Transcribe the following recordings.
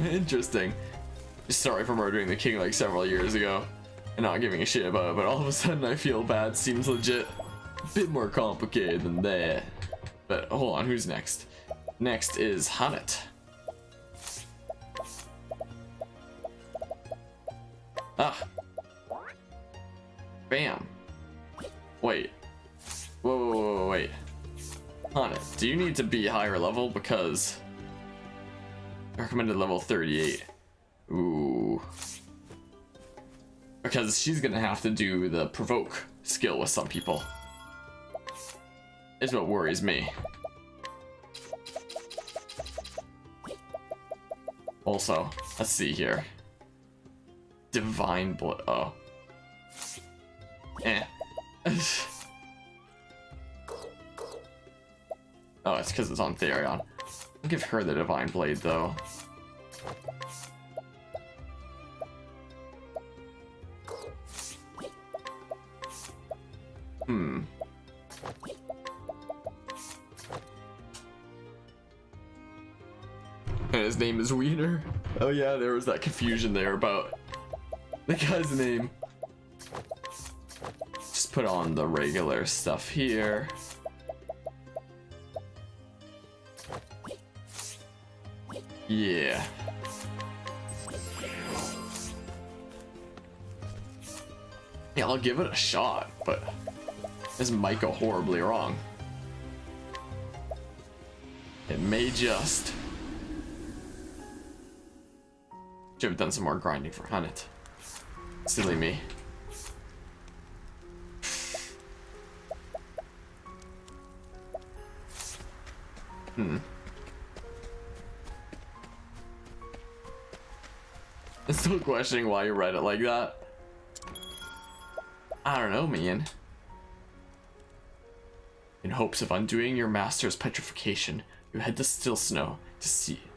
Interesting. Sorry for murdering the king like several years ago and not giving a shit about it, but all of a sudden I feel bad. Seems legit. A bit more complicated than that. But hold on, who's next? Next is Hannet. Ah. Bam. Wait. Whoa, wait. Hannet, do you need to be higher level? Because recommended level 38. Ooh. Because she's gonna have to do the provoke skill with some people. Is what worries me. Also, let's see here. Divine blood. Oh. Eh. Oh, it's because it's on Therion. I'll give her the Divine Blade, though. Hmm. And his name is Wiener. Oh yeah, there was that confusion there about the guy's name. Just put on the regular stuff here. Yeah. Yeah, I'll give it a shot, but this might go horribly wrong. It may just. Should have done some more grinding for Hannet. Silly me. Hmm. I'm still questioning why you read it like that. I don't know, man. In hopes of undoing your master's petrification, you head to Still Snow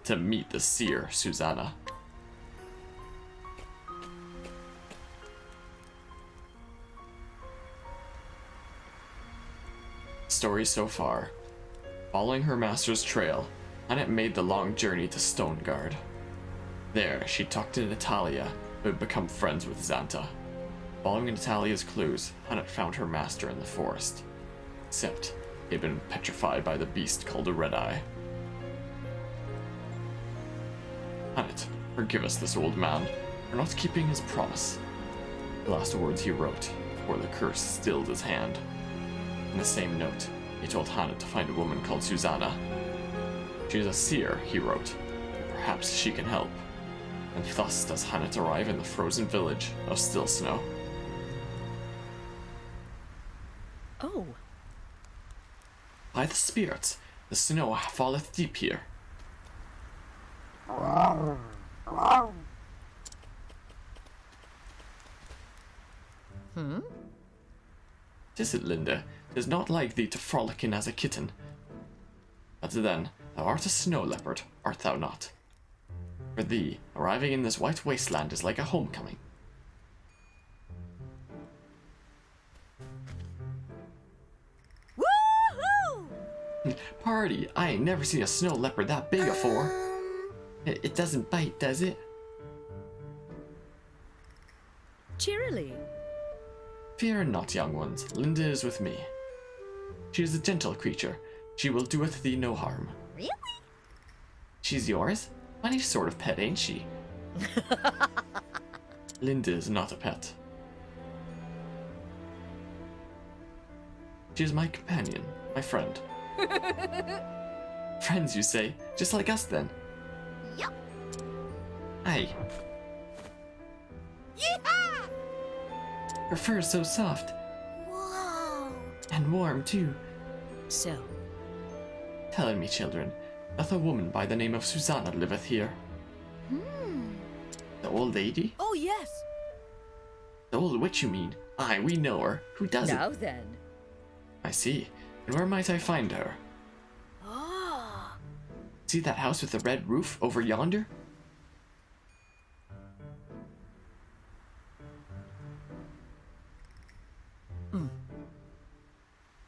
to meet the seer, Susanna. Story so far. Following her master's trail, Hannet made the long journey to Stoneguard. There, she talked to Natalia, who had become friends with Xanta. Following Natalia's clues, Hannet found her master in the forest. Except, he had been petrified by the beast called a Red Eye. Hannet, forgive us this old man for not keeping his promise. The last words he wrote, before the curse stilled his hand. In the same note, he told Hannet to find a woman called Susanna. She is a seer, he wrote, and perhaps she can help. And thus does Hannet arrive in the frozen village of Still Snow. Oh. By the spirits, the snow falleth deep here. Hmm? 'Tis it, Linda. 'Tis not like thee to frolic in as a kitten. But then, thou art a snow leopard, art thou not? For thee, arriving in this white wasteland is like a homecoming. Woohoo! Party! I ain't never seen a snow leopard that big afore. It doesn't bite, does it? Cheerily. Fear not, young ones. Linda is with me. She is a gentle creature. She will doeth thee no harm. Really? She's yours? Funny sort of pet, ain't she? Linda is not a pet. She is my companion, my friend. Friends, you say? Just like us, then? Yup. Aye. Yeehaw! Her fur is so soft. Whoa. And warm, too. So, Tell me, children, doth a woman by the name of Susanna liveth here? The old lady? oh yes. The old witch, you mean? Aye, we know her. Who doesn't? Now then. I see. And where might I find her? Ah. See that house with the red roof over yonder?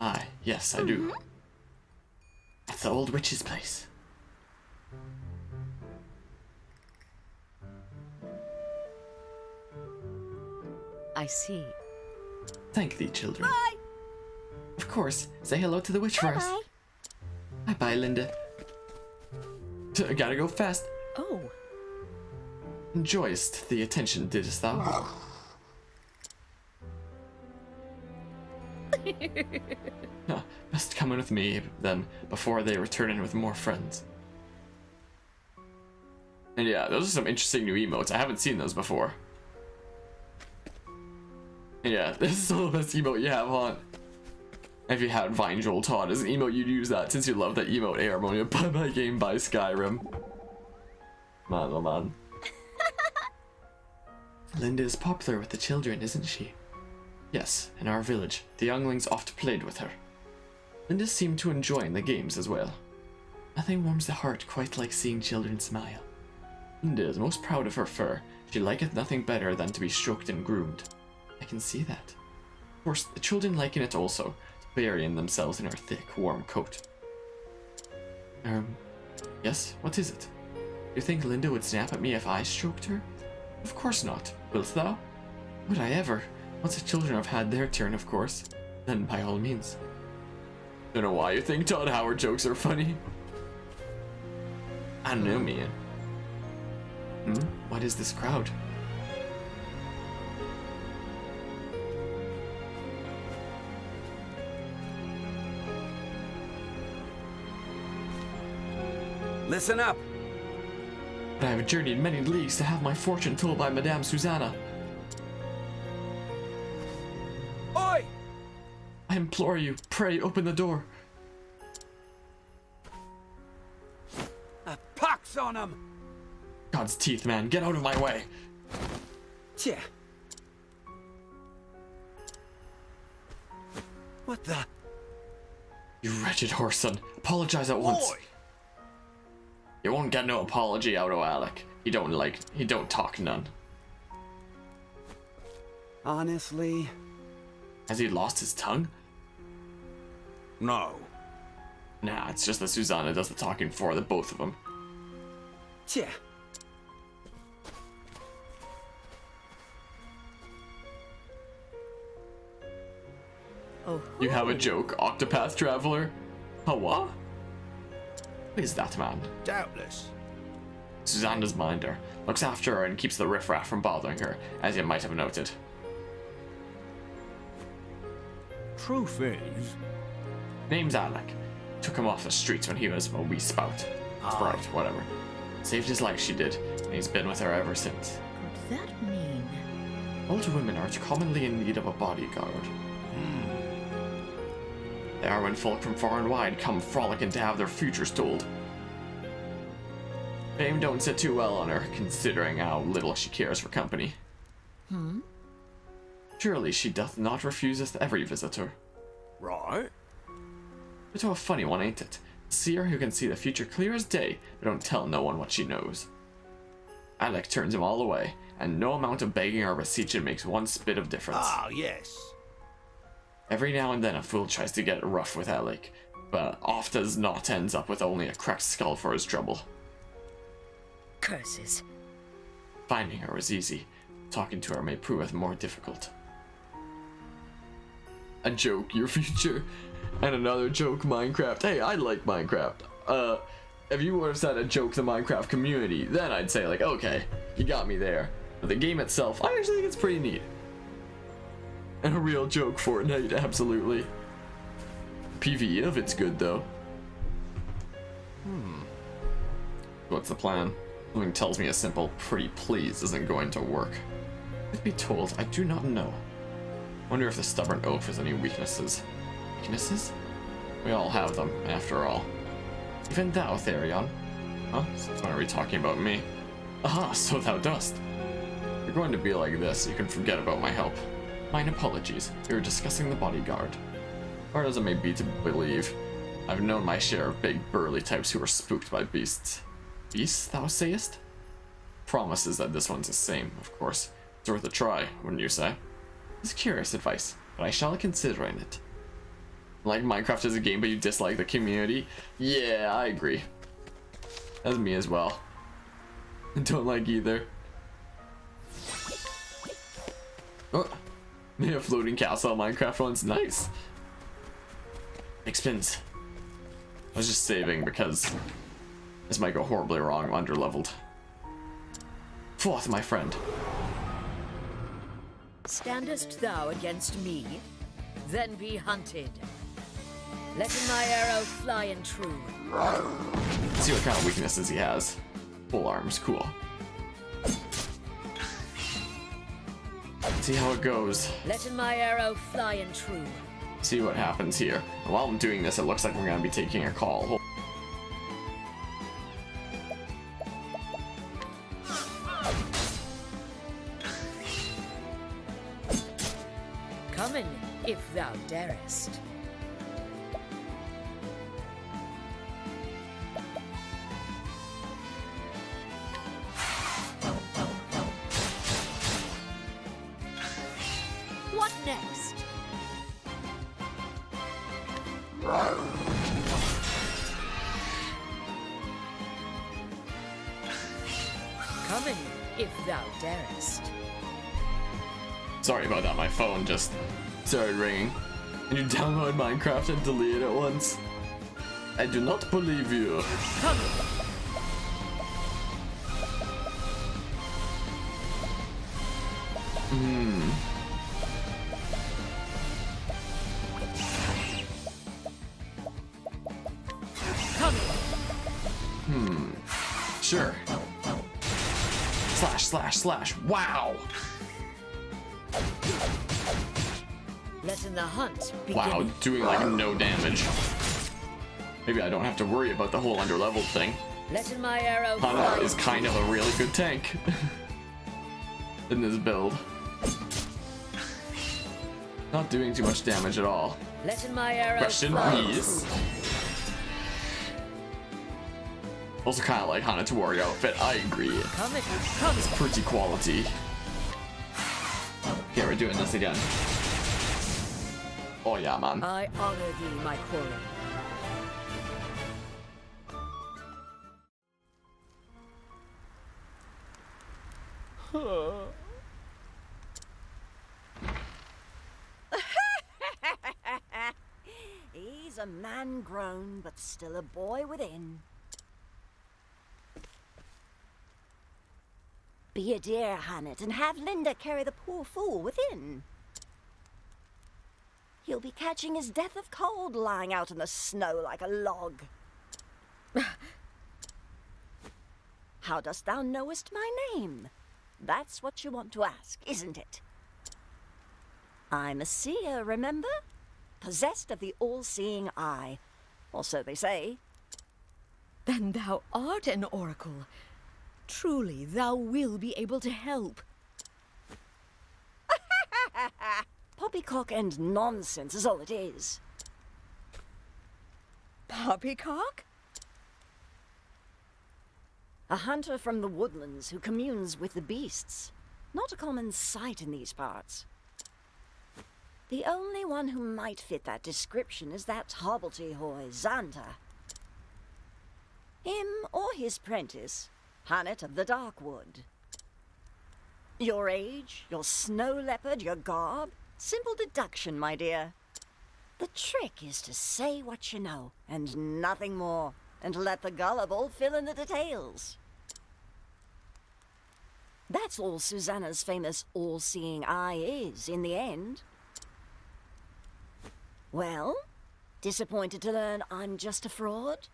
Aye, yes, I do. That's the old witch's place. I see. Thank thee, children. Bye. Of course. Say hello to the witch for us. Bye. Bye, Linda. Gotta go fast. Oh. Enjoyest the attention, didst thou? Best come in with me, then, before they return in with more friends. And yeah, those are some interesting new emotes. I haven't seen those before. And yeah, this is still the best emote you have on. If you had Vine Joel Todd as an emote, you'd use that since you love that emote. Hey, Harmonia, buy my game, buy Skyrim. Man, oh man. Linda is popular with the children, isn't she? Yes, in our village, the younglings oft played with her. Linda seemed to enjoy the games as well. Nothing warms the heart quite like seeing children smile. Linda is most proud of her fur. She liketh nothing better than to be stroked and groomed. I can see that. Of course, the children liken it also, burying themselves in her thick, warm coat. Yes, what is it? You think Linda would snap at me if I stroked her? Of course not. Wilt thou? Would I ever? Once the children have had their turn, of course. Then by all means. Don't know why you think Todd Howard jokes are funny. I know, man. What is this crowd? Listen up! I have journeyed many leagues to have my fortune told by Madame Susanna. Oi! I implore you, pray open the door. A pox on 'em! God's teeth, man, get out of my way. Tja. What the? You wretched whoreson, apologize at once. Oi! You won't get no apology out of Alec. He don't talk none. Honestly? Has he lost his tongue? No. Nah, it's just that Susanna does the talking for the both of them. Tja. Oh. You have a joke, Octopath Traveler? What? Who is that man? Doubtless. Susanna's minder, looks after her and keeps the riffraff from bothering her, as you might have noted. Truth is... Name's Alec. Took him off the streets when he was a wee sprout, whatever. Saved his life, she did, and he's been with her ever since. Could that mean? Older women are commonly in need of a bodyguard. They are when folk from far and wide come frolicking to have their futures told. Fame don't sit too well on her, considering how little she cares for company. Surely she doth not refuseth every visitor. Right. Bit of a funny one, ain't it? Seer who can see the future clear as day, but don't tell no one what she knows. Alec turns him all away, and no amount of begging or beseeching makes one spit of difference. Ah, yes. Every now and then a fool tries to get rough with Alec, but oft as not ends up with only a cracked skull for his trouble. Curses. Finding her is easy, talking to her may prove more difficult. A joke, your future, and another joke, Minecraft. Hey, I like Minecraft. If you would have said a joke, the Minecraft community, then I'd say like, okay, you got me there. But the game itself, I actually think it's pretty neat. And a real joke, Fortnite, absolutely. PvE of it's good though. What's the plan? Something tells me a simple pretty please isn't going to work. Truth be told, I do not know. Wonder if the stubborn oaf has any weaknesses. Weaknesses? We all have them, after all. Even thou, Therion. Huh? Why are we talking about me? Aha, so thou dost. If you're going to be like this, you can forget about my help. Mine apologies, we were discussing the bodyguard. Hard as it may be to believe, I've known my share of big burly types who were spooked by beasts. Beasts, thou sayest? Promises that this one's the same, of course. It's worth a try, wouldn't you say? It's curious advice, but I shall consider it. Like Minecraft as a game, but you dislike the community? Yeah, I agree. That's me as well. I don't like either. Oh, Yeah, floating castle Minecraft one's nice. Big spins. I was just saving because this might go horribly wrong. I'm underleveled. Forth, my friend. Standest thou against me? Then be hunted. Letting my arrow fly and true. Let's see what kind of weaknesses he has. Full arms, cool. See how it goes. Letting my arrow fly and true. See what happens here. And while I'm doing this, it looks like we're gonna be taking a call. Coming, if thou darest. What next? Coming, if thou darest. Sorry about that, my phone just started ringing. And you download Minecraft and delete it once? I do not believe you. Coming. Coming. Sure. Slash, slash, slash. Wow! Letting the hunt begin. Wow, doing like no damage. Maybe I don't have to worry about the whole underleveled thing. Letting my arrow Hana fly. is kind of a really good tank in this build. Not doing too much damage at all. Letting my arrow Question, fly. please. Also kind of like Hana to warrior outfit, I agree. Coming. Coming. Pretty quality. Yeah, we're doing this again. Oh yeah, man. I honor thee, my quarry. He's a man grown, but still a boy within. Be a dear, Hannet, and have Linda carry the poor fool within. He'll be catching his death of cold lying out in the snow like a log. How dost thou knowest my name? That's what you want to ask, isn't it? I'm a seer, remember? Possessed of the all-seeing eye. Or so they say. Then thou art an oracle. Truly, thou will be able to help. Poppycock and nonsense is all it is. Poppycock? A hunter from the woodlands who communes with the beasts. Not a common sight in these parts. The only one who might fit that description is that hobbledehoy, Xanta. Him or his prentice, Hannet of the Darkwood. Your age, your snow leopard, your garb, simple deduction, my dear. The trick is to say what you know, and nothing more, and let the gullible fill in the details. That's all Susanna's famous all-seeing eye is, in the end. Well, disappointed to learn I'm just a fraud?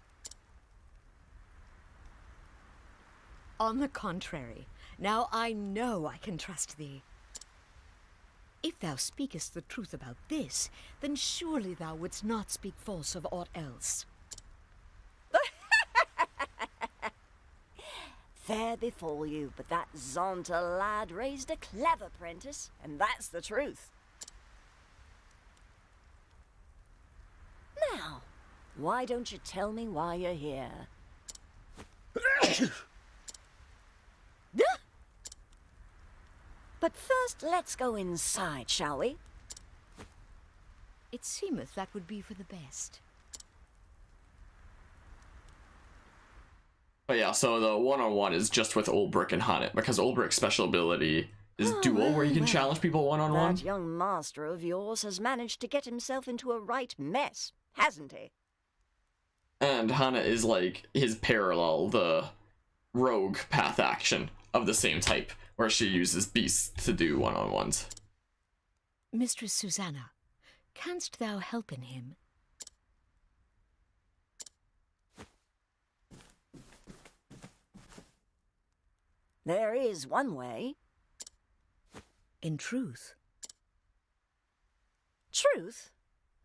On the contrary, now I know I can trust thee. If thou speakest the truth about this, then surely thou wouldst not speak false of aught else. Fair befall you, but that Zonta lad raised a clever prentice, and that's the truth. Now, why don't you tell me why you're here? But first, let's go inside, shall we? It seemeth that would be for the best. But yeah, so the one-on-one is just with Ulbrich and Hannet, because Ulbrich's special ability His duel where you can challenge people one-on-one. That young master of yours has managed to get himself into a right mess, hasn't he? And Hana is like his parallel, the rogue path action of the same type, where she uses beasts to do one-on-ones. Mistress Susanna, canst thou help in him? There is one way. In truth. Truth?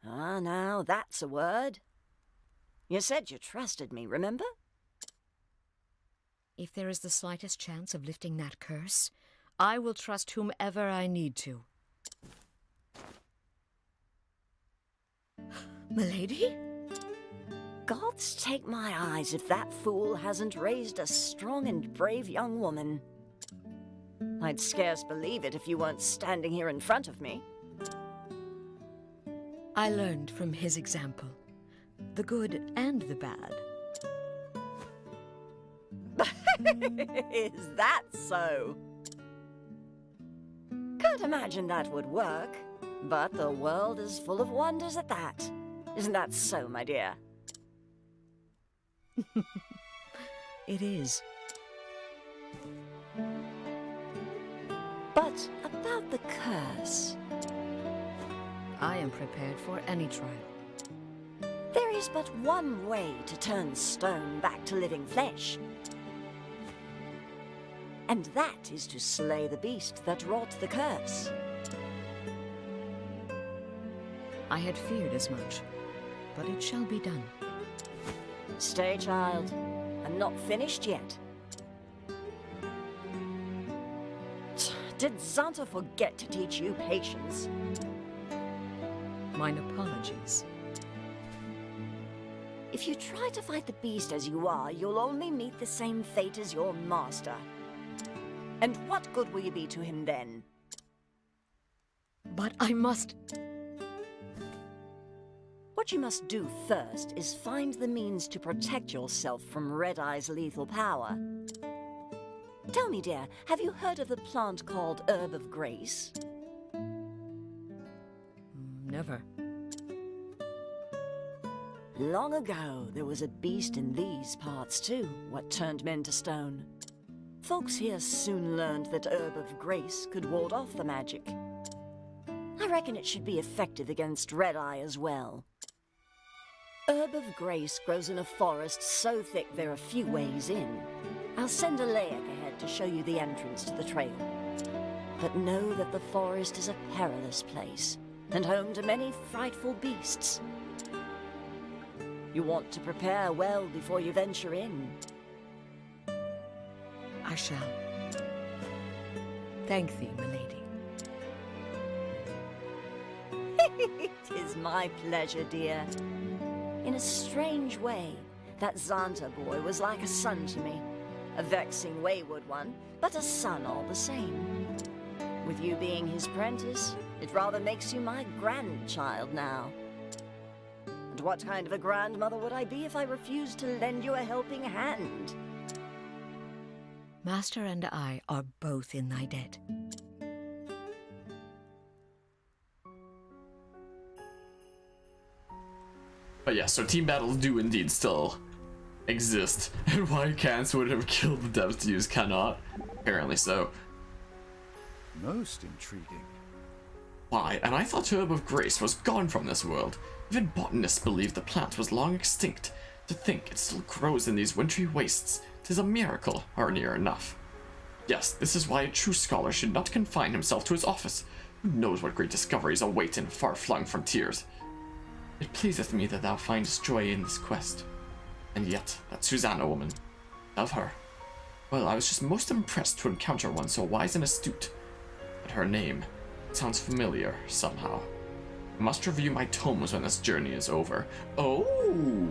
Ah, now that's a word. You said you trusted me, remember? If there is the slightest chance of lifting that curse, I will trust whomever I need to. Milady? Gods take my eyes if that fool hasn't raised a strong and brave young woman. I'd scarce believe it if you weren't standing here in front of me. I learned from his example, the good and the bad. Is that so? Can't imagine that would work, but the world is full of wonders at that. Isn't that so, my dear? It is. But about the curse, I am prepared for any trial. there is but one way to turn stone back to living flesh. And that is to slay the beast that wrought the curse. I had feared as much, but it shall be done. Stay, child. I'm not finished yet. Did Xanta forget to teach you patience? Mine apologies. If you try to fight the beast as you are, you'll only meet the same fate as your master. And what good will you be to him then? But I must... What you must do first is find the means to protect yourself from Red Eye's lethal power. Tell me, dear, have you heard of the plant called Herb of Grace? Never. Long ago, there was a beast in these parts too, what turned men to stone. Folks here soon learned that Herb of Grace could ward off the magic. I reckon it should be effective against Red Eye as well. Herb of Grace grows in a forest so thick there are few ways in. I'll send a layak ahead to show you the entrance to the trail. But know that the forest is a perilous place, and home to many frightful beasts. You want to prepare well before you venture in. I shall. Thank thee, milady. It is my pleasure, dear. In a strange way, that Xanta boy was like a son to me. A vexing, wayward one, but a son all the same. With you being his prentice, it rather makes you my grandchild now. And what kind of a grandmother would I be if I refused to lend you a helping hand? Master and I are both in thy debt. But yeah, so team battles do indeed still exist. And why Cans would have killed the devs to use cannot? Apparently so. Most intriguing. Why? And I thought Herb of Grace was gone from this world. Even botanists believed the plant was long extinct. To think it still grows in these wintry wastes, 'tis a miracle, or near enough. Yes, this is why a true scholar should not confine himself to his office. Who knows what great discoveries await in far-flung frontiers? It pleaseth me that thou findest joy in this quest. And yet, that Susanna woman, of her, well, I was just most impressed to encounter one so wise and astute. But her name, it sounds familiar, somehow. I must review my tomes when this journey is over. Oh!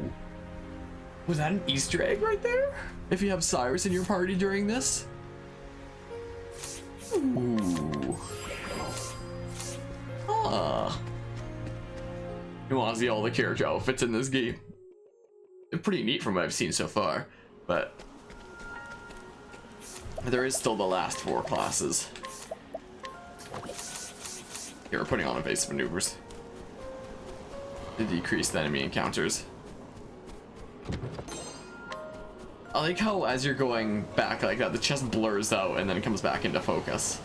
Was that an Easter egg right there? If you have Cyrus in your party during this? Ooh. Ah. You want to see all the character outfits in this game. They're pretty neat from what I've seen so far, but there is still the last 4 classes. Here, we're putting on evasive maneuvers to decrease the enemy encounters. I like how as you're going back like that, the chest blurs out and then it comes back into focus.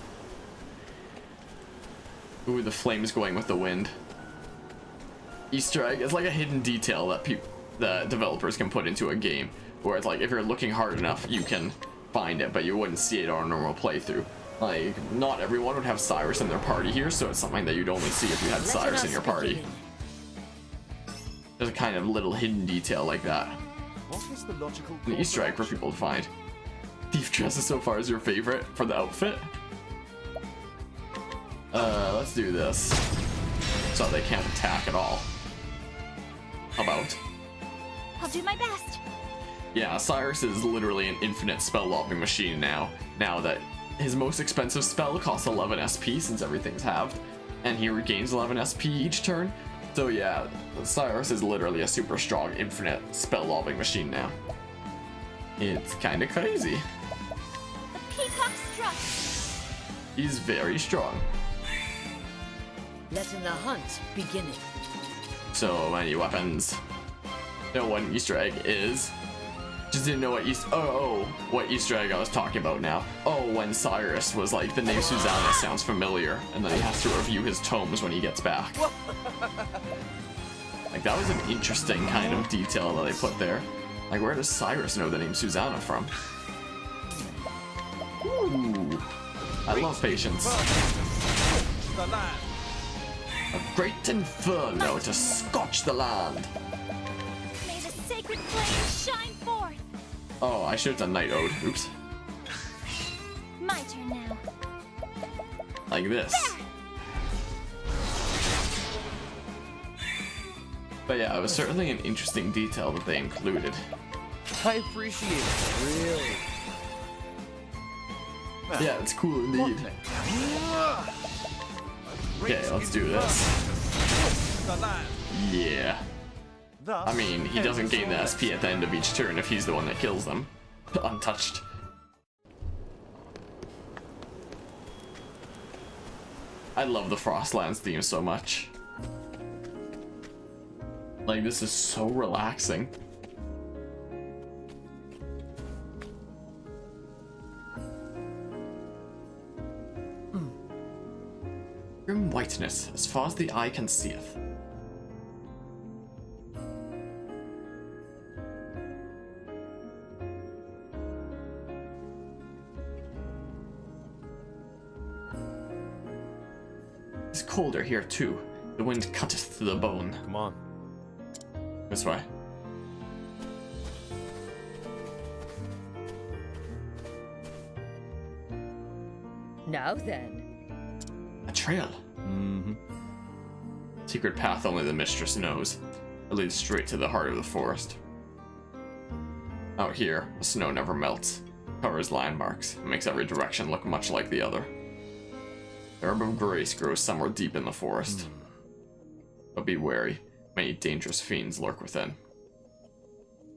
Ooh, the flame's going with the wind. Easter egg is like a hidden detail that developers can put into a game, where it's like if you're looking hard enough, you can find it, but you wouldn't see it on a normal playthrough. Like, not everyone would have Cyrus in their party here, so it's something that you'd only see if you had Cyrus in your party. There's a kind of little hidden detail like that. What is the logical An Easter egg for people to find. Thief dresses so far is your favorite for the outfit? Let's do this. So they can't attack at all. How about? I'll do my best. Yeah, Cyrus is literally an infinite spell lobbing machine now. Now that his most expensive spell costs 11 SP since everything's halved, and he regains 11 SP each turn. So yeah, Cyrus is literally a super strong infinite spell lobbing machine now. It's kind of crazy. The peacock struck. He's very strong. Letting the hunt begin. So many weapons. Know what an Easter egg is. Just didn't know what what Easter egg I was talking about now. Oh, when Cyrus was like, the name Susanna sounds familiar, and then he has to review his tomes when he gets back. Like, that was an interesting kind of detail that they put there. Like, where does Cyrus know the name Susanna from? Ooh, I love patience. A great inferno to scorch the land. May the sacred flame shine forth. Oh, I should have done Night Ode. Oops. My turn now. Like this. But yeah, it was certainly an interesting detail that they included. I appreciate it, really. Yeah, it's cool indeed. Okay, let's do this. Yeah. I mean, he doesn't gain the SP at the end of each turn if he's the one that kills them. Untouched. I love the Frostlands theme so much. Like, this is so relaxing. Grim whiteness, as far as the eye can seeth. It's colder here too. The wind cutteth to the bone. Come on. This way. Now then. A trail. Mm-hmm. Secret path only the mistress knows. It leads straight to the heart of the forest. Out here, the snow never melts. Covers landmarks and makes every direction look much like the other. The herb of grace grows somewhere deep in the forest. But be wary, many dangerous fiends lurk within.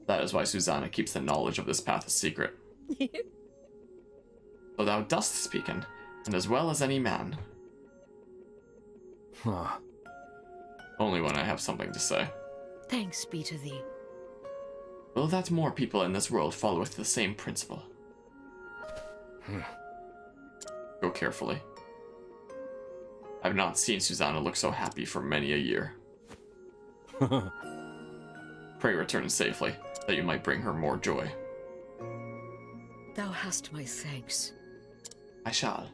That is why Susanna keeps the knowledge of this path a secret. So thou dost speaken, and as well as any man. Huh. Only when I have something to say. Thanks be to thee. Will that more people in this world followeth the same principle? Go carefully. I've not seen Susanna look so happy for many a year. Pray return safely, that you might bring her more joy. Thou hast my thanks. I shall.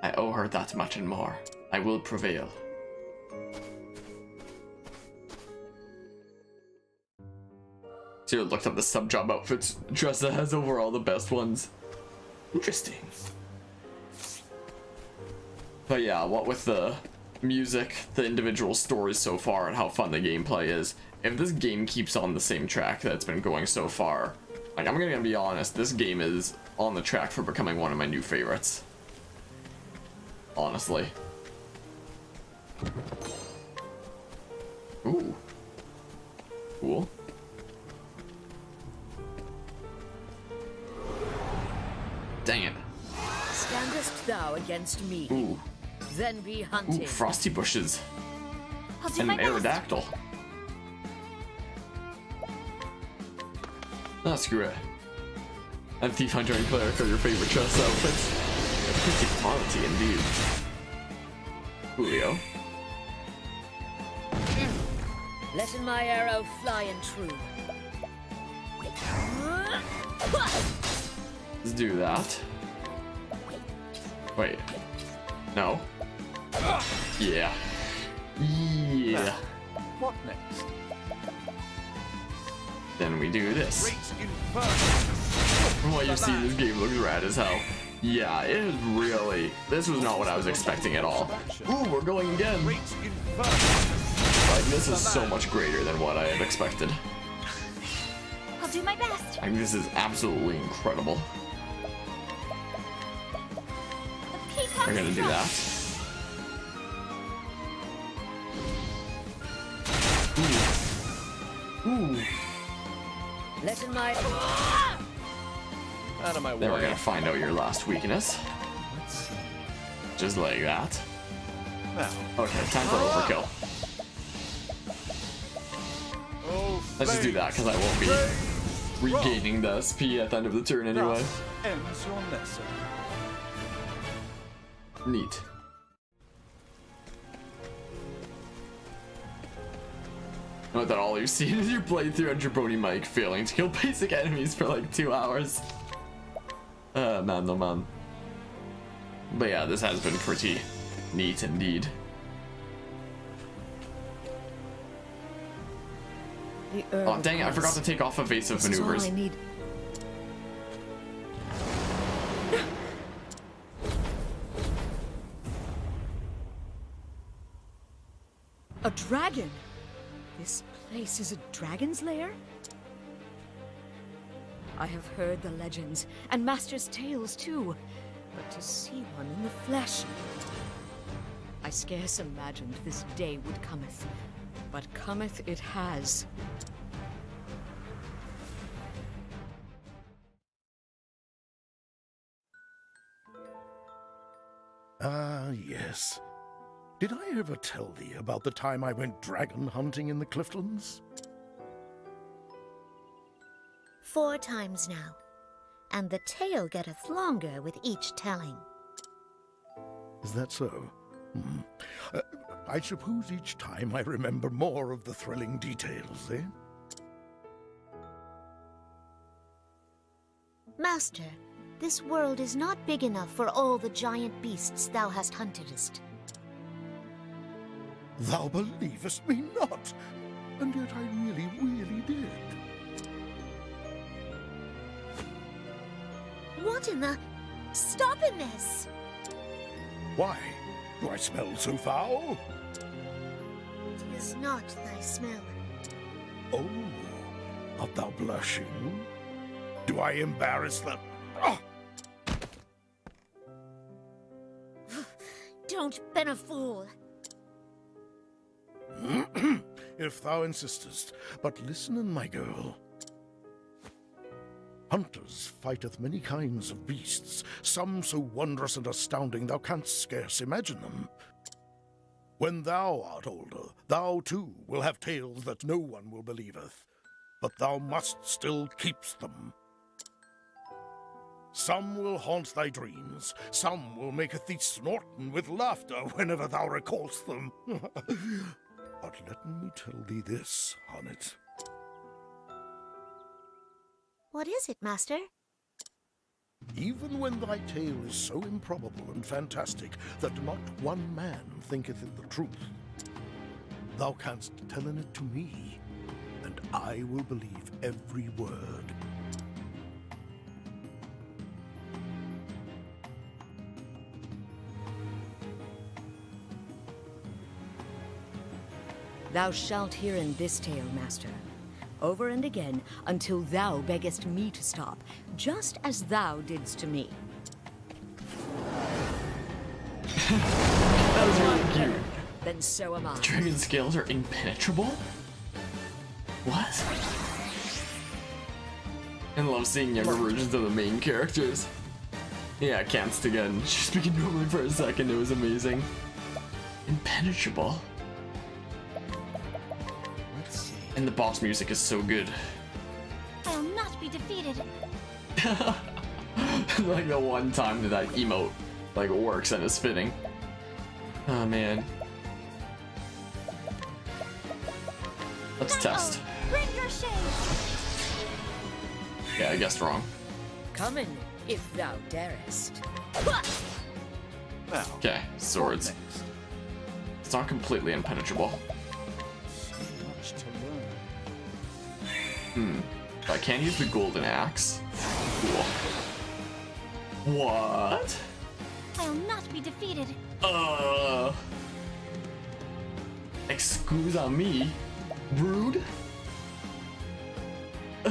I owe her that much and more. I will prevail. So you looked up the sub-job outfits. Dressa has overall the best ones. Interesting. But yeah, what with the music, the individual stories so far, and how fun the gameplay is, if this game keeps on the same track that it's been going so far, like, I'm gonna be honest, this game is on the track for becoming one of my new favorites. Honestly. Ooh. Cool. Dang it. Standest thou against me? Ooh. Then be Ooh, hunted. frosty bushes. I'll do And my an best. Aerodactyl. Ah, screw it. And Thief Hunter and Cleric are your favorite chess outfits. Pretty quality indeed. Julio. Letting my arrow fly and true. Let's do that. Wait. No. Yeah. Yeah. What next? Then we do this. Great Inferno! From what you see, this game looks rad as hell. Yeah, it is really... This was not what I was expecting at all. Ooh, we're going again. Great Inferno! Like, this is so much greater than what I had expected. I'll do my best. Like, this is absolutely incredible. The peacock We're gonna do that. Ooh. Letting my... Out of my way. Then we're gonna find out your last weakness. Let's see. Just like that. Now. Okay, time for overkill. Oh, Let's just do that, because I won't be regaining the SP at the end of the turn anyway. Thus ends your lesson. Neat. Note that all you've seen is your playthrough on Jabroni Mike failing to kill basic enemies for like 2 hours. Man, oh man. But yeah, this has been pretty neat indeed. The Oh dang it, I forgot to take off evasive This is all maneuvers. I need. A dragon? This place is a dragon's lair? I have heard the legends, and Master's tales too, but to see one in the flesh... I scarce imagined this day would cometh, but cometh it has. Ah, yes. Did I ever tell thee about the time I went dragon hunting in the Cliftlands? 4 times now, and the tale getteth longer with each telling. Is that so? I suppose each time I remember more of the thrilling details, eh? Master, this world is not big enough for all the giant beasts thou hast huntedest. Thou believest me not, and yet I really did. What in the... Stop in this! Why? Do I smell so foul? 'Tis not thy smell. Oh, art thou blushing? Do I embarrass the... Ah! Don't ben a fool. If thou insistest, but listen, my girl. Hunters fighteth many kinds of beasts, some so wondrous and astounding thou canst scarce imagine them. When thou art older, thou too will have tales that no one will believeth, but thou must still keep them. Some will haunt thy dreams, some will maketh thee snorten with laughter whenever thou recallest them. But let me tell thee this, Honnet. What is it, Master? Even when thy tale is so improbable and fantastic that not one man thinketh it the truth, thou canst tell it to me, and I will believe every word. Thou shalt hear in this tale, Master, over and again, until thou beggest me to stop, just as thou didst to me. That was really cute. Then so am I. Dragon scales are impenetrable? What? I love seeing younger versions of the main characters. Yeah, canced again. She's speaking normally for a second. It was amazing. Impenetrable. Let's see. And the boss music is so good. I'll not be defeated. Like the one time that emote like works and is fitting. Oh man. Let's test. Bring your shade. Yeah, I guessed wrong. Come in, if thou darest. Now, Okay, swords. next. It's not completely impenetrable. So much to learn. But I can use the golden axe. Cool. What? I'll not be defeated. Excuse me. Rude. Oh,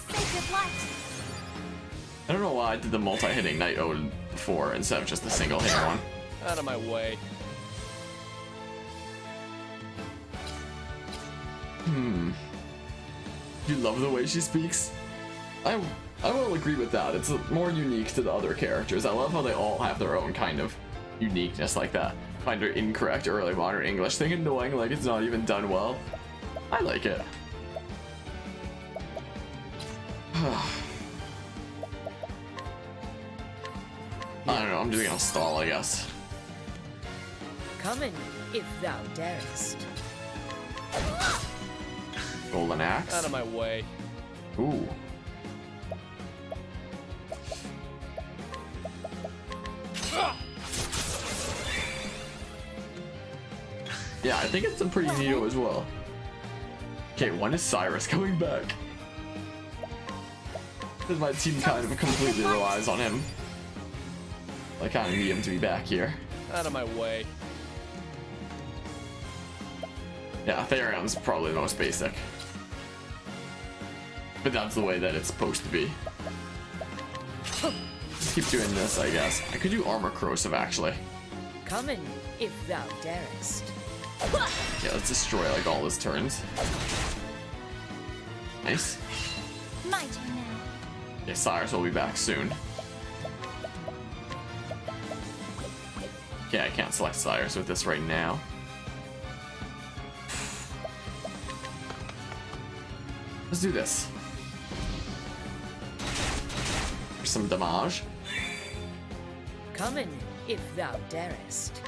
sacred light. I don't know why I did the multi-hitting Night Ode before instead of just the single hit one. Out of my way. You love the way she speaks? I will agree with that. It's more unique to the other characters. I love how they all have their own kind of uniqueness like that. Find her incorrect early modern English thing annoying, like it's not even done well. I like it. I don't know, I'm just gonna stall, I guess. Come in, if thou darest. Golden axe. Out of my way. Ooh. Yeah, I think it's a pretty neato as well. Okay, when is Cyrus coming back? Because my team kind of completely relies on him. I kind of need him to be back here. Out of my way. Yeah, Therion's probably the most basic. But that's the way that it's supposed to be. Just keep doing this, I guess. I could do armor corrosive, actually. Come in, if thou darest. Yeah, let's destroy like all his turns. Nice. My turn now. Okay, Cyrus will be back soon. Okay, I can't select Cyrus with this right now. Let's do this. For some damage. Come in, if thou darest.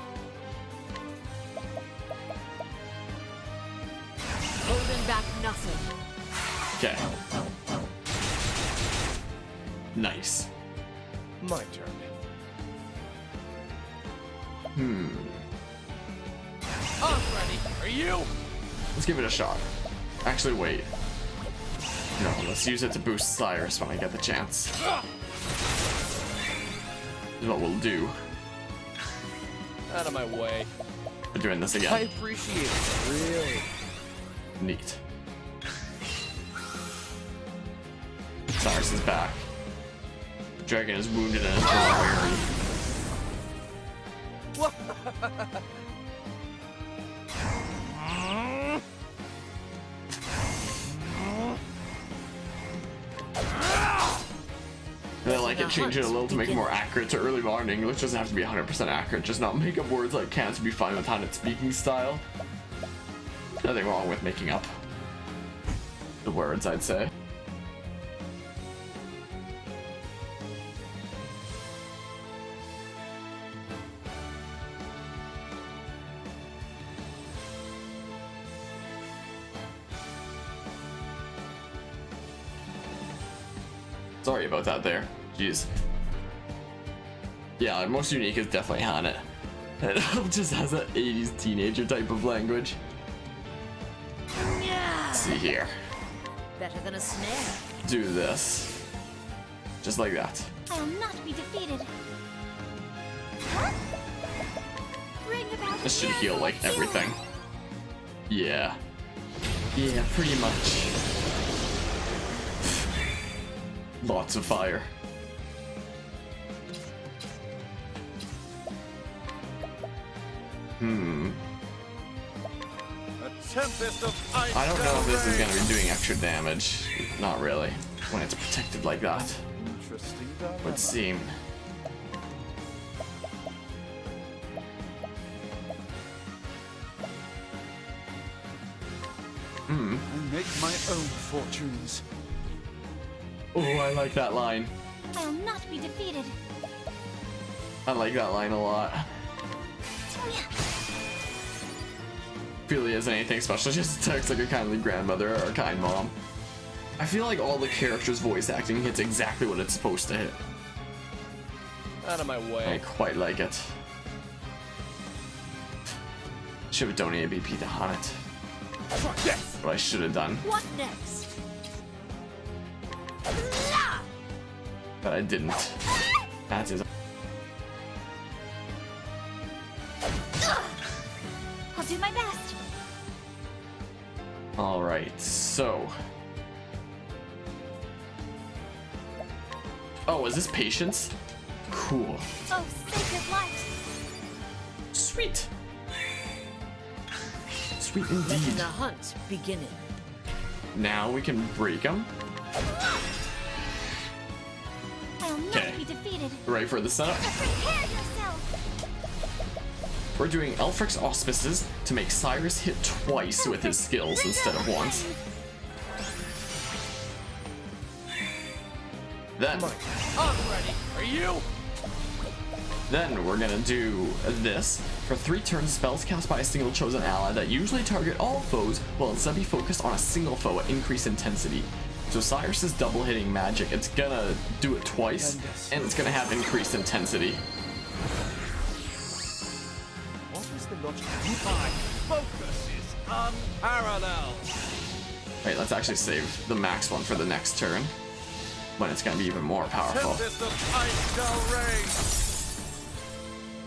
Holding back nothing. Okay. Nice. My turn. Ready. Are you? Let's give it a shot. Actually, wait. No, let's use it to boost Cyrus when I get the chance. Is what we'll do. Out of my way. We're doing this I again. appreciate it. Really. Neat. Cyrus is back. Dragon is wounded and is weary. And I like it, change it a little to make it more accurate to early modern English. Doesn't have to be 100% accurate, just not make up words like can't to be fine with Hanet's speaking style. Nothing wrong with making up the words, I'd say. Sorry about that there. Jeez. Yeah, most unique is definitely Hanet. It just has that 80s teenager type of language. Let's see here. Better than a snare. Do this. Just like that. I'll not be defeated. What? Bring about This should miracle heal like of healing. everything. Yeah. Yeah, pretty much. Lots of fire. Let's tempest of ice. I don't know if this is going to be doing extra damage. Not really. When it's protected like that. Interesting. Would seem. I make my own fortunes. Oh, I like that line. I'll not be defeated. I like that line a lot. Really isn't anything special, just talks like a kindly grandmother or a kind mom. I feel like all the characters' voice acting hits exactly what it's supposed to hit. Out of my I way. quite like it. Should have donated BP to Hanet. What I should have done, What next? but I didn't. That is. I'll do my best. Alright, so. Oh, is this patience? Cool. Oh, sacred light. Sweet. Sweet Letting indeed. the hunt beginning. Now we can break them. I'll not Okay. be defeated. Ready for the setup? Prepare yourself. We're doing Elfric's Auspices to make Cyrus hit twice with his skills instead of once. Then I'm ready. Are you? we're gonna do this. For 3 turns, spells cast by a single chosen ally that usually target all foes will instead be focused on a single foe at increased intensity. So Cyrus's double hitting magic, it's gonna do it twice, and it's gonna have increased intensity. What is the logic? My focus is unparalleled. Wait, let's actually save the max one for the next turn, when it's gonna be even more powerful. Tempest of ice shall rain.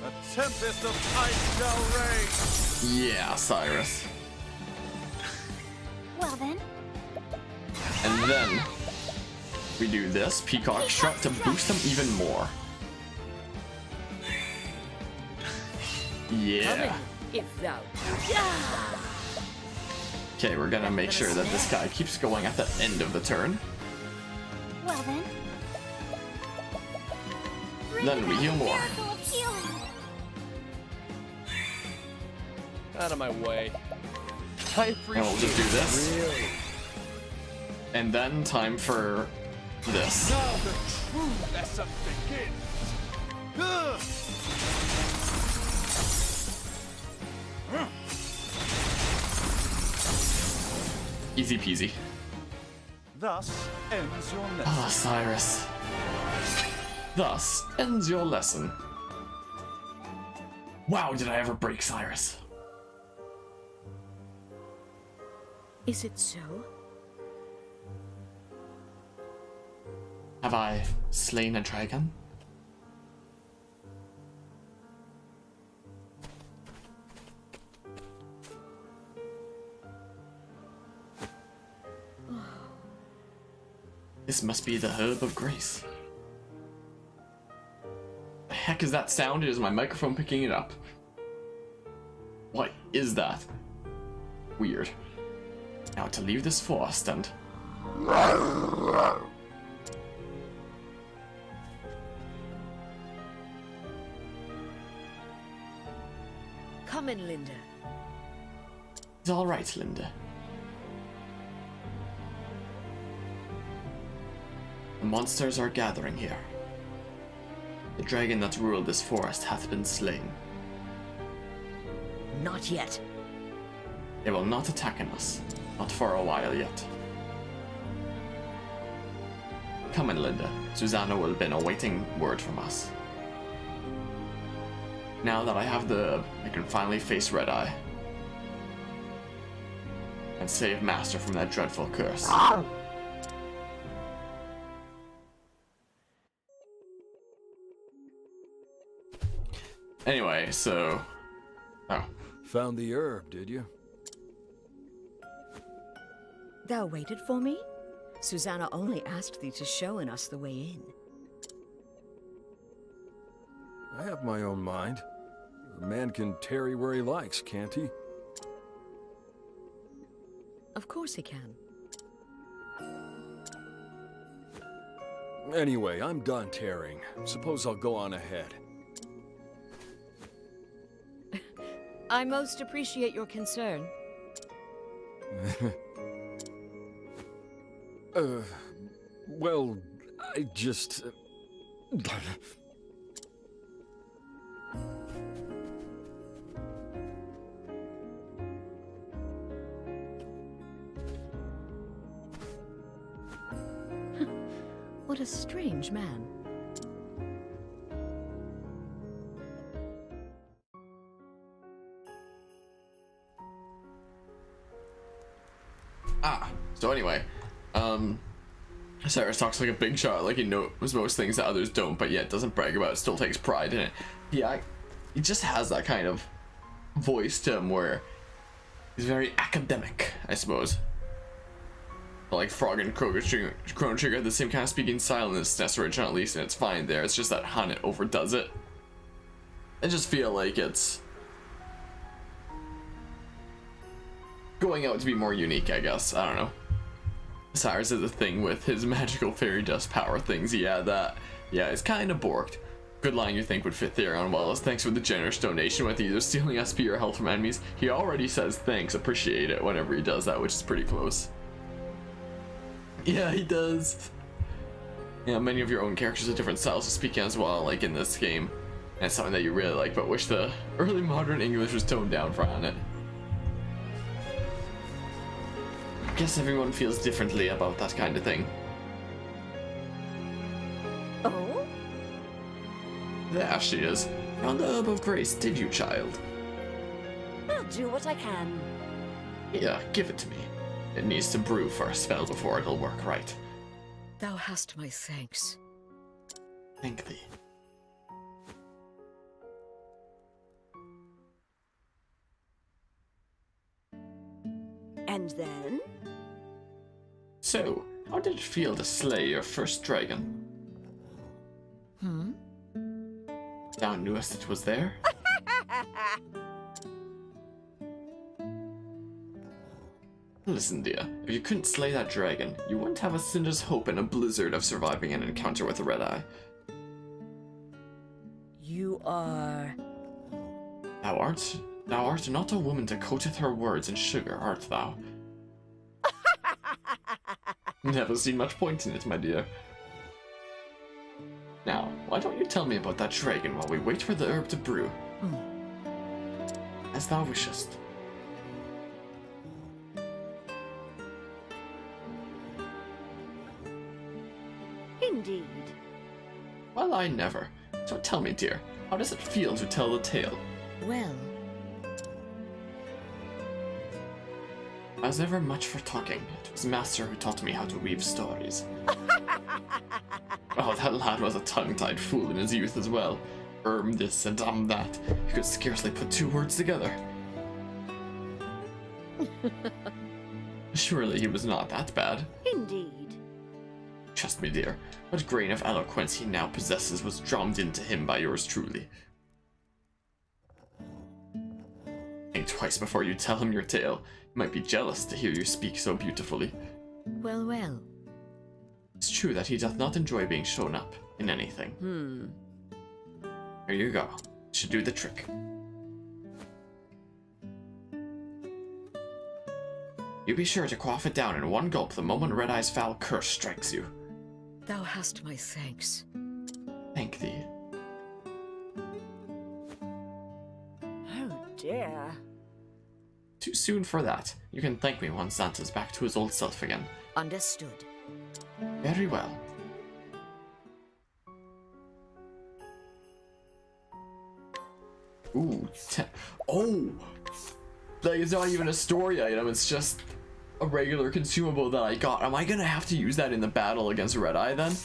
A tempest of ice shall rain. Yeah, Cyrus. Well then, And then we do this Peacock Strut to boost them even more. Yeah. If thou. Okay, we're gonna make sure that this guy keeps going at the end of the turn. well then. Bring Then we about heal the more. miracle of healing. Out of my way. I appreciate And we'll just do this. Really? And then time for this. Now the true lesson begins. Ugh. Easy peasy. Thus ends your lesson. Ah, Cyrus. Thus ends your lesson. Wow, did I ever break Cyrus? Is it so? Have I slain a dragon? This must be the herb of grace. The heck is that sound? Is my microphone picking it up? What is that? Weird. Now to leave this forest and... Come in, Linda. It's all right, Linda. The monsters are gathering here. The dragon that ruled this forest hath been slain. Not yet. They will not attack us, not for a while yet. Come in, Linda. Susanna will have been awaiting word from us. Now that I have the herb, I can finally face Red Eye. And save Master from that dreadful curse. Anyway, so... Oh. Found the herb, did you? Thou waited for me? Susanna only asked thee to show us the way in. I have my own mind. A man can tarry where he likes, can't he? Of course he can. Anyway, I'm done tearing. Suppose I'll go on ahead. I most appreciate your concern. Well, I just... What a strange man. So anyway, Cyrus talks like a big shot, like he knows most things that others don't, but yet doesn't brag about it, still takes pride in it. Yeah, he just has that kind of voice to him where he's very academic, I suppose. But like Frog and Chrono Trigger have the same kind of speaking style in this SNES original, at least, and it's fine there. It's just that Hannet overdoes it. I just feel like it's going out to be more unique, I guess. I don't know. Cyrus is a thing with his magical fairy dust power things. Yeah, it's kind of borked. Good line you think would fit Theron well as thanks for the generous donation with either stealing SP or health from enemies. He already says thanks, appreciate it whenever he does that, which is pretty close. Yeah, he does. Yeah, many of your own characters have different styles of speaking as well, like in this game. And it's something that you really like, but wish the early modern English was toned down for on it. Guess everyone feels differently about that kind of thing. Oh? There she is. Found the herb of grace, did you, child? I'll do what I can. Yeah, give it to me. It needs to brew for a spell before it'll work right. Thou hast my thanks. Thank thee. And then? So, how did it feel to slay your first dragon? Thou knewest it was there? Listen, dear, if you couldn't slay that dragon, you wouldn't have a sinner's hope in a blizzard of surviving an encounter with a red eye. You are... Thou art not a woman to coateth her words in sugar, art thou? Never seen much point in it, my dear. Now, why don't you tell me about that dragon while we wait for the herb to brew? As thou wishest. Indeed. Well, I never. So tell me, dear, how does it feel to tell the tale? Well, I was never much for talking. It was Master who taught me how to weave stories. Oh, that lad was a tongue-tied fool in his youth as well. This and that. He could scarcely put two words together. Surely he was not that bad. Indeed. Trust me, dear. What grain of eloquence he now possesses was drummed into him by yours truly. Think twice before you tell him your tale. He might be jealous to hear you speak so beautifully. well, well. It's true that he doth not enjoy being shown up in anything. Here you go. Should do the trick. You be sure to quaff it down in one gulp the moment Red Eye's foul curse strikes you. Thou hast my thanks. Thank thee. Oh dear. Too soon for that. You can thank me once Santa's back to his old self again. Understood. Very well. Ooh, oh! Like, it's not even a story item, it's just a regular consumable that I got. Am I gonna have to use that in the battle against Red Eye then?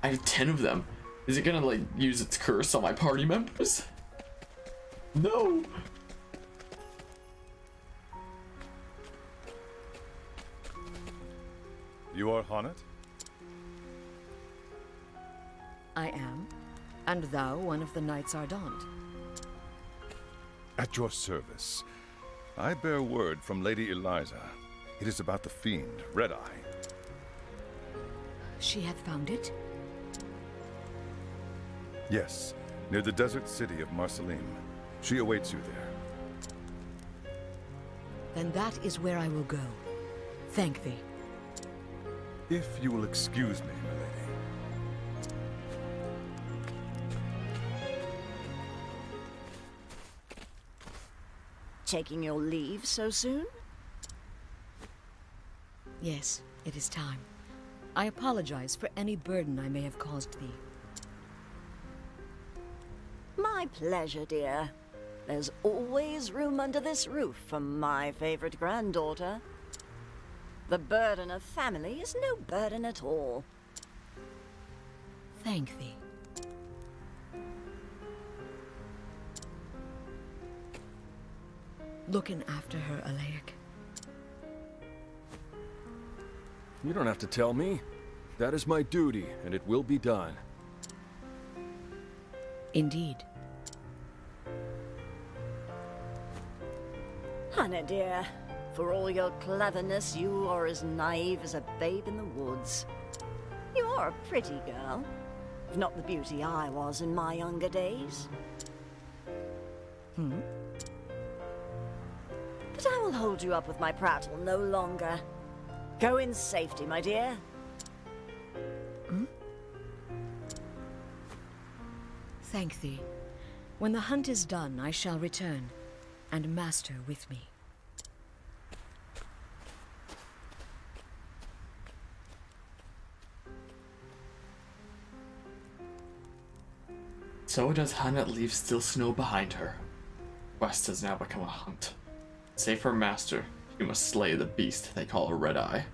I have 10 of them. Is it gonna, like, use its curse on my party members? No! You are Hannet? I am. And thou one of the Knights Ardent. At your service. I bear word from Lady Eliza. It is about the fiend, Red Eye. She hath found it? Yes, near the desert city of Marceline. She awaits you there. Then that is where I will go. Thank thee. If you will excuse me, milady. Taking your leave so soon? Yes, it is time. I apologize for any burden I may have caused thee. My pleasure, dear. There's always room under this roof for my favorite granddaughter. The burden of family is no burden at all. Thank thee. Looking after her, Alaic. You don't have to tell me. That is my duty, and it will be done. Indeed. Hannah, dear, for all your cleverness, you are as naive as a babe in the woods. You are a pretty girl, if not the beauty I was in my younger days. But I will hold you up with my prattle no longer. Go in safety, my dear. Thank thee. When the hunt is done, I shall return, and Master with me. So does Hannah leave still snow behind her. Quest has now become a hunt. Save her master, she must slay the beast they call a Red Eye.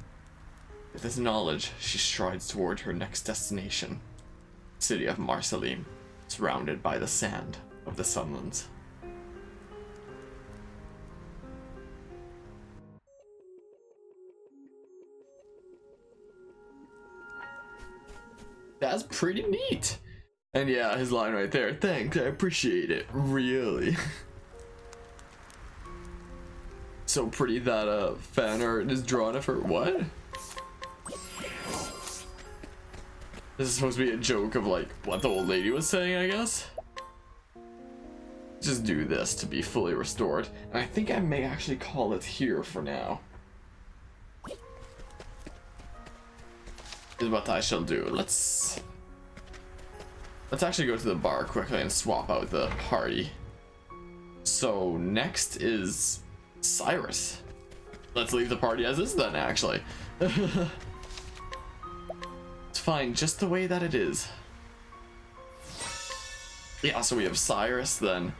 With this knowledge, she strides toward her next destination, city of Marceline, surrounded by the sand of the Sunlands. That's pretty neat. And yeah, his line right there. Thanks, I appreciate it. Really. So pretty that fan art is drawn of her. What? This is supposed to be a joke of like what the old lady was saying, I guess. Just do this to be fully restored. And I think I may actually call it here for now. Is what I shall do. Let's actually go to the bar quickly and swap out the party. So next is Cyrus. Let's leave the party as is then, actually. It's fine just the way that it is. Yeah, so we have Cyrus, then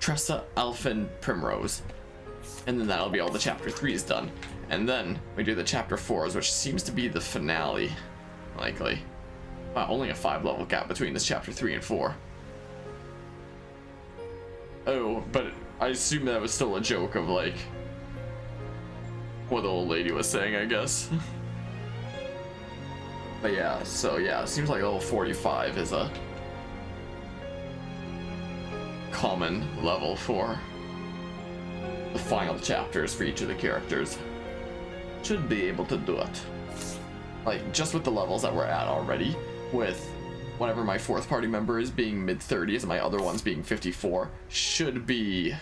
Tressa, Elfin, Primrose. And then that'll be all the chapter 3s done. And then we do the chapter 4s, which seems to be the finale. Likely. Wow, only a 5-level gap between this chapter 3 and 4. Oh, but I assume that was still a joke of like what the old lady was saying, I guess. But yeah, so yeah, it seems like level 45 is a common level for the final chapters for each of the characters. Should be able to do it. Like, just with the levels that we're at already, with whatever my 4th party member is being mid-30s and my other ones being 54, should be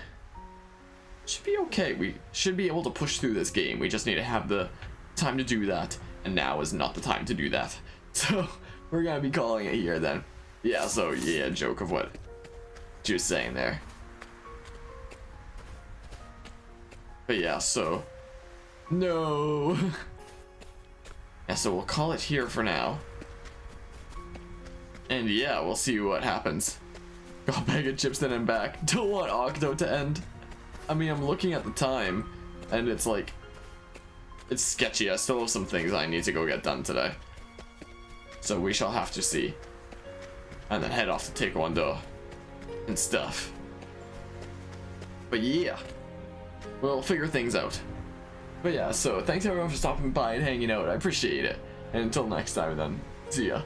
okay. We should be able to push through this game. We just need to have the time to do that, and now is not the time to do that. So, we're gonna be calling it here then. Yeah, so yeah, joke of what she was saying there. But yeah, so no. Yeah, so we'll call it here for now. And yeah, we'll see what happens. Got a bag of chips then and back. Don't want Octo to end. I mean, I'm looking at the time, and it's like, it's sketchy. I still have some things I need to go get done today. So we shall have to see. And then head off to Taekwondo and stuff. But yeah, we'll figure things out. But yeah, so thanks everyone for stopping by and hanging out. I appreciate it. And until next time then, see ya.